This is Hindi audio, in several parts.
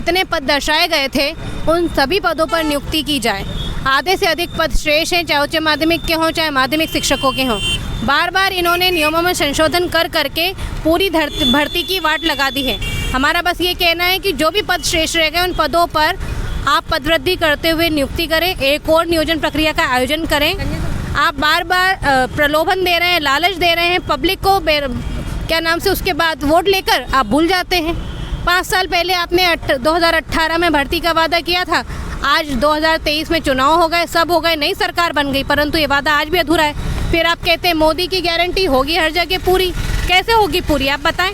जितने पद दर्शाए गए थे उन सभी पदों पर नियुक्ति की जाए। आधे से अधिक पद शेष हैं, चाहे उच्च माध्यमिक के हों चाहे माध्यमिक शिक्षकों के हों। बार बार इन्होंने नियमों में संशोधन कर करके पूरी भर्ती की वाट लगा दी है। हमारा बस ये कहना है कि जो भी पद शेष रह गए उन पदों पर आप पदवृद्धि करते हुए नियुक्ति करें, एक और नियोजन प्रक्रिया का आयोजन करें। आप बार बार प्रलोभन दे रहे हैं, लालच दे रहे हैं पब्लिक को, क्या नाम से, उसके बाद वोट लेकर आप भूल जाते हैं। 5 साल पहले आपने 2018 में भर्ती का वादा किया था, आज 2023 में चुनाव हो गए, सब हो गए, नई सरकार बन गई, परंतु ये वादा आज भी अधूरा है। फिर आप कहते हैं मोदी की गारंटी होगी हर जगह पूरी। कैसे होगी पूरी, आप बताएं।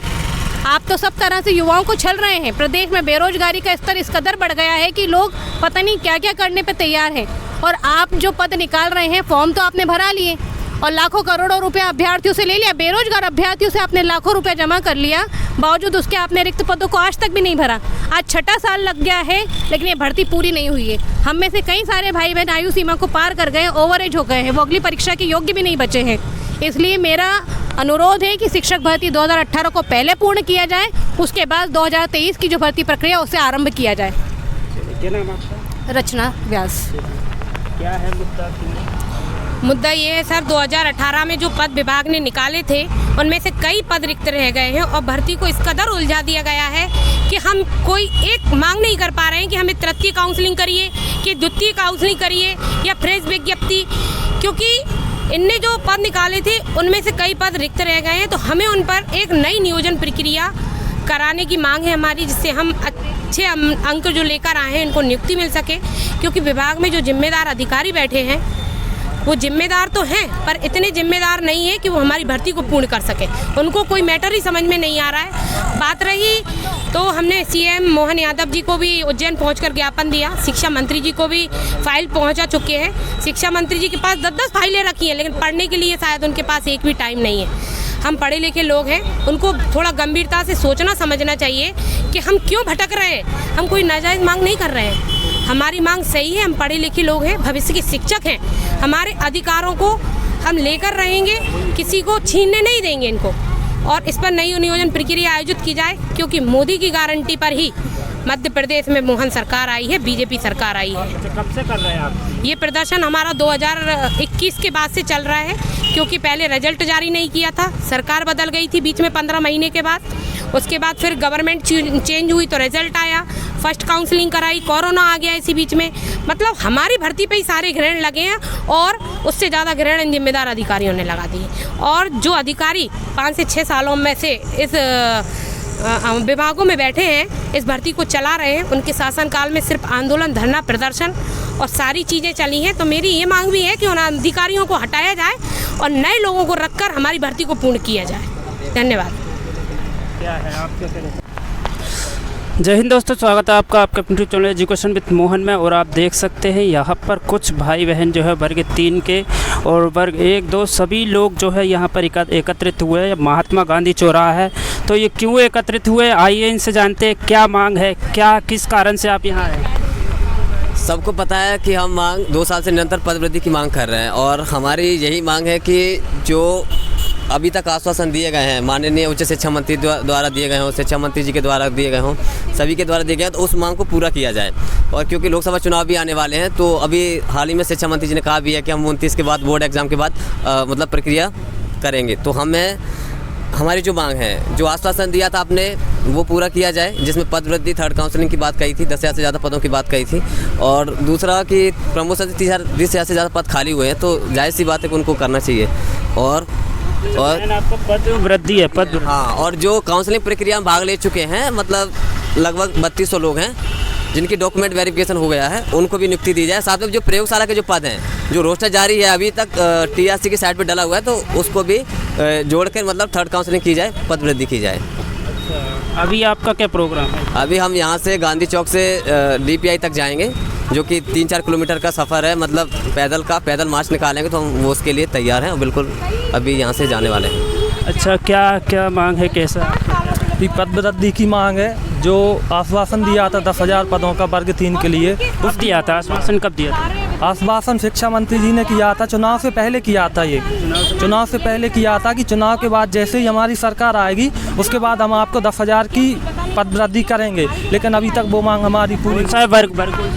आप तो सब तरह से युवाओं को छल रहे हैं। प्रदेश में बेरोजगारी का स्तर इस कदर बढ़ गया है कि लोग पता नहीं क्या क्या करने पे तैयार हैं। और आप जो पद निकाल रहे हैं, फॉर्म तो आपने भरा लिए और लाखों करोड़ों रुपया अभ्यर्थियों से ले लिया, बेरोजगार अभ्यर्थियों से आपने लाखों रुपया जमा कर लिया, बावजूद उसके आपने रिक्त पदों को आज तक भी नहीं भरा। आज 6ठा साल लग गया है लेकिन ये भर्ती पूरी नहीं हुई है। हम में से कई सारे भाई बहन आयु सीमा को पार कर गए, ओवर एज हो गए हैं, वो अगली परीक्षा के योग्य भी नहीं बचे हैं। इसलिए मेरा अनुरोध है कि शिक्षक भर्ती 2018 को पहले पूर्ण किया जाए, उसके बाद 2023 की जो भर्ती प्रक्रिया उसे आरंभ किया जाए। क्या नाम आपका? रचना व्यास। क्या है मुद्दा? मुद्दा ये है सर, 2018 में जो पद विभाग ने निकाले थे उनमें से कई पद रिक्त रह गए हैं और भर्ती को इस कदर उलझा दिया गया है कि हम कोई एक मांग नहीं कर पा रहे हैं कि हमें तृतीय काउंसलिंग करिए, कि द्वितीय काउंसलिंग करिए या फ्रेश विज्ञप्ति, क्योंकि इनने जो पद निकाले थे उनमें से कई पद रिक्त रह गए हैं। तो हमें उन पर एक नई नियोजन प्रक्रिया कराने की मांग है हमारी, जिससे हम अच्छे अंक जो लेकर आए हैं इनको नियुक्ति मिल सके। क्योंकि विभाग में जो जिम्मेदार अधिकारी बैठे हैं वो जिम्मेदार तो हैं पर इतने जिम्मेदार नहीं है कि वो हमारी भर्ती को पूर्ण कर सके। उनको कोई मैटर ही समझ में नहीं आ रहा है। बात रही तो हमने सीएम मोहन यादव जी को भी उज्जैन पहुंचकर ज्ञापन दिया, शिक्षा मंत्री जी को भी फाइल पहुंचा चुके हैं। शिक्षा मंत्री जी के पास 10-10 फाइलें रखी हैं, लेकिन पढ़ने के लिए शायद उनके पास एक भी टाइम नहीं है। हम पढ़े लिखे लोग हैं, उनको थोड़ा गंभीरता से सोचना समझना चाहिए कि हम क्यों भटक रहे हैं। हम कोई नाजायज़ मांग नहीं कर रहे हैं, हमारी मांग सही है। हम पढ़े लिखे लोग हैं, भविष्य के शिक्षक हैं, हमारे अधिकारों को हम लेकर रहेंगे, किसी को छीनने नहीं देंगे इनको। और इस पर नई नियोजन प्रक्रिया आयोजित की जाए, क्योंकि मोदी की गारंटी पर ही मध्य प्रदेश में मोहन सरकार आई है, बीजेपी सरकार आई है। कब से कर रहे हैं आप ये प्रदर्शन? हमारा 2021 के बाद से चल रहा है, क्योंकि पहले रिजल्ट जारी नहीं किया था, सरकार बदल गई थी बीच में 15 महीने के बाद। उसके बाद फिर गवर्नमेंट चेंज हुई तो रिजल्ट आया, फर्स्ट काउंसलिंग कराई, कोरोना आ गया इसी बीच में। मतलब हमारी भर्ती पे ही सारे ग्रहण लगे हैं और उससे ज़्यादा ग्रहण इन जिम्मेदार अधिकारियों ने लगा दिए। और जो अधिकारी 5 से 6 सालों में से इस विभागों में बैठे हैं, इस भर्ती को चला रहे हैं, उनके शासनकाल में सिर्फ आंदोलन, धरना, प्रदर्शन और सारी चीज़ें चली हैं। तो मेरी ये मांग भी है कि उन अधिकारियों को हटाया जाए और नए लोगों को रखकर हमारी भर्ती को पूर्ण किया जाए। धन्यवाद। क्या है आप कैसे? जय हिंद दोस्तों, स्वागत है आपका आपके YouTube channel education with Mohan में। और आप देख सकते हैं यहाँ पर कुछ भाई बहन जो है वर्ग 3 के और वर्ग 1, 2 सभी लोग जो है यहाँ पर एकत्रित हुए हैं। महात्मा गांधी चौराहा है, तो ये क्यों एकत्रित हुए, आइए इनसे जानते हैं क्या मांग है, क्या किस कारण से आप यहाँ आए। सबको पता है कि हम 2 साल से निरंतर पदवृद्धि की मांग कर रहे हैं और हमारी यही मांग है कि जो अभी तक आश्वासन दिए गए हैं माननीय उच्च शिक्षा मंत्री द्वारा दिए गए हों, शिक्षा मंत्री जी के द्वारा दिए गए हों, सभी के द्वारा दिए गए हैं, तो उस मांग को पूरा किया जाए। और क्योंकि लोकसभा चुनाव भी आने वाले हैं, तो अभी हाल ही में शिक्षा मंत्री जी ने कहा भी है कि हम 29 के बाद बोर्ड एग्ज़ाम के बाद मतलब प्रक्रिया करेंगे। तो हमारी जो मांग है, जो आश्वासन दिया था आपने, वो पूरा किया जाए, जिसमें पद वृद्धि, थर्ड काउंसलिंग की बात कही थी, 10,000 से ज़्यादा पदों की बात कही थी। और दूसरा कि प्रमोशन से 30,000 से ज़्यादा पद खाली हुए हैं, तो जाहिर सी बात है कि उनको करना चाहिए। और आपका पद वृद्धि है, पद, हाँ, और जो काउंसलिंग प्रक्रिया में भाग ले चुके हैं, मतलब लगभग 3200 लोग हैं जिनकी डॉक्यूमेंट वेरिफिकेशन हो गया है, उनको भी नियुक्ति दी जाए। साथ में जो प्रयोगशाला के जो पद हैं, जो रोस्टर जारी है अभी तक टीआरसी की साइट पर डला हुआ है, तो उसको भी जोड़कर मतलब थर्ड काउंसलिंग की जाए, पद वृद्धि की जाए। अभी आपका क्या प्रोग्राम है? अभी हम यहाँ से गांधी चौक से DPI तक जाएंगे, जो कि 3-4 किलोमीटर का सफ़र है, मतलब पैदल मार्च निकालेंगे, तो हम वो उसके लिए तैयार हैं। बिल्कुल अभी यहाँ से जाने वाले हैं। अच्छा, क्या क्या मांग है, कैसा? पद वृद्धि की मांग है। जो आश्वासन दिया था 10,000 पदों का वर्ग 3 के लिए, कब दिया था आश्वासन, कब दिया था? आश्वासन शिक्षा मंत्री जी ने किया था, चुनाव से पहले किया था। ये चुनाव से पहले किया था कि चुनाव के बाद जैसे ही हमारी सरकार आएगी, उसके बाद हम आपको 10,000 की पद वृद्धि करेंगे, लेकिन अभी तक वो मांग हमारी पूरी कौन सा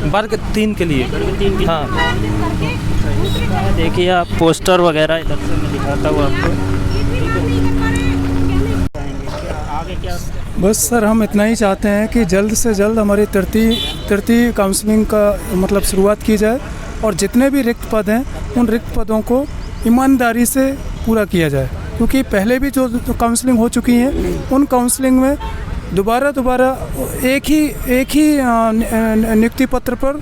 वर्ग 3 के लिए। हाँ, देखिए आप पोस्टर वगैरह इधर से मैं दिखाता हूँ आपको। आगे क्या बस सर हम इतना ही चाहते हैं कि जल्द से जल्द हमारी तृतीय काउंसलिंग का मतलब शुरुआत की जाए और जितने भी रिक्त पद हैं उन रिक्त पदों को ईमानदारी से पूरा किया जाए, क्योंकि पहले भी जो काउंसलिंग हो चुकी हैं उन काउंसलिंग में दोबारा एक ही नियुक्ति पत्र पर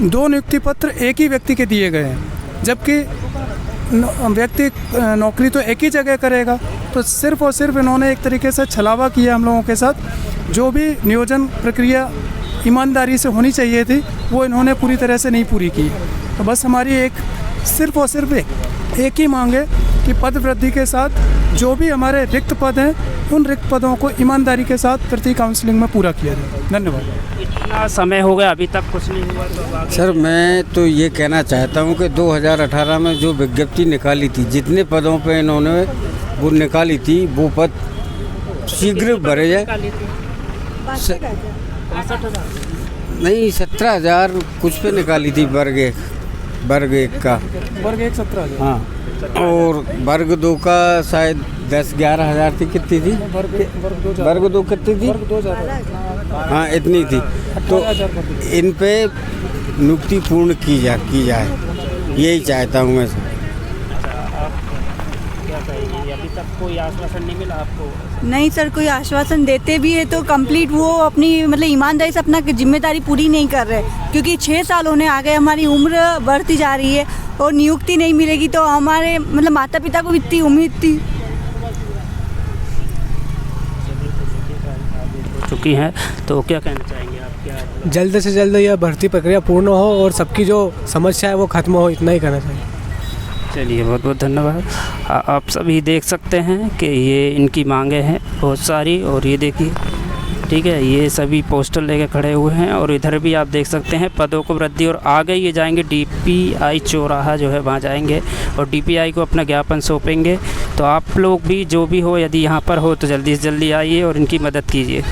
2 नियुक्ति पत्र एक ही व्यक्ति के दिए गए हैं, जबकि व्यक्ति नौकरी तो एक ही जगह करेगा। तो सिर्फ़ और सिर्फ इन्होंने एक तरीके से छलावा किया हम लोगों के साथ। जो भी नियोजन प्रक्रिया ईमानदारी से होनी चाहिए थी वो इन्होंने पूरी तरह से नहीं पूरी की। तो बस हमारी सिर्फ़ और सिर्फ एक ही मांग है कि पद वृद्धि के साथ जो भी हमारे रिक्त पद हैं उन रिक्त पदों को ईमानदारी के साथ तृतीय काउंसलिंग में पूरा किया जाए। धन्यवाद। इतना समय हो गया अभी तक कुछ नहीं हुआ, तो आगे सर मैं तो ये कहना चाहता हूँ कि 2018 में जो विज्ञप्ति निकाली थी, जितने पदों पे इन्होंने वो निकाली थी वो पद शीघ्र भरे जाए। नहीं 17,000 कुछ पे निकाली थी वर्ग एक का। वर्ग 1 17,000। हाँ, और वर्ग 2 का शायद 10-11 हज़ार थी। कितनी थी वर्ग 2 कितनी थी? वर्ग 2 ज़्यादा। हाँ इतनी थी। तो इन पे नियुक्ति पूर्ण की जाए, यही चाहता हूँ मैं। क्या कहेंगे? अभी तक कोई आश्वासन नहीं मिला आपको? नहीं सर, कोई आश्वासन देते भी है तो कंप्लीट वो अपनी मतलब ईमानदारी से अपना जिम्मेदारी पूरी नहीं कर रहे, क्योंकि 6 साल होने आ गए, हमारी उम्र बढ़ती जा रही है और नियुक्ति नहीं मिलेगी। तो हमारे मतलब माता पिता को इतनी उम्मीद थी। चुकी हैं, तो क्या कहना चाहेंगे आप? क्या जल्द से जल्द यह भर्ती प्रक्रिया पूर्ण हो और सबकी जो समस्या है वो खत्म हो, इतना ही कहना चाहिए। चलिए बहुत बहुत धन्यवाद। आप सभी देख सकते हैं कि ये इनकी मांगें हैं बहुत सारी, और ये देखिए ठीक है, ये सभी पोस्टर लेके खड़े हुए हैं। और इधर भी आप देख सकते हैं पदों को वृद्धि, और आगे ये जाएंगे DPI चौराहा जो है वहाँ जाएंगे और DPI को अपना ज्ञापन सौंपेंगे। तो आप लोग भी जो भी हो, यदि यहाँ पर हो तो जल्दी से जल्दी आइए और इनकी मदद कीजिए।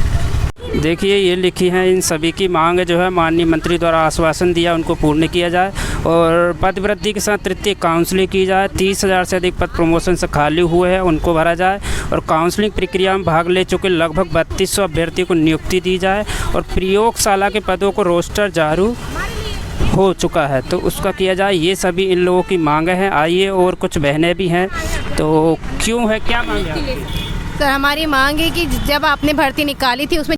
देखिए ये लिखी है, इन सभी की मांग जो है माननीय मंत्री द्वारा आश्वासन दिया उनको पूर्ण किया जाए और पद वृद्धि के साथ तृतीय काउंसलिंग की जाए। 30,000 से अधिक पद प्रमोशन से खाली हुए हैं उनको भरा जाए और काउंसलिंग प्रक्रिया में भाग ले चुके लगभग 3200 अभ्यर्थियों को नियुक्ति दी जाए और प्रयोगशाला के पदों को रोस्टर जारी हो चुका है तो उसका किया जाए। ये सभी इन लोगों की मांग है। आइए, और कुछ बहनें भी हैं, तो क्यों है, क्या मांग है? सर हमारी मांग है कि जब आपने भर्ती निकाली थी उसमें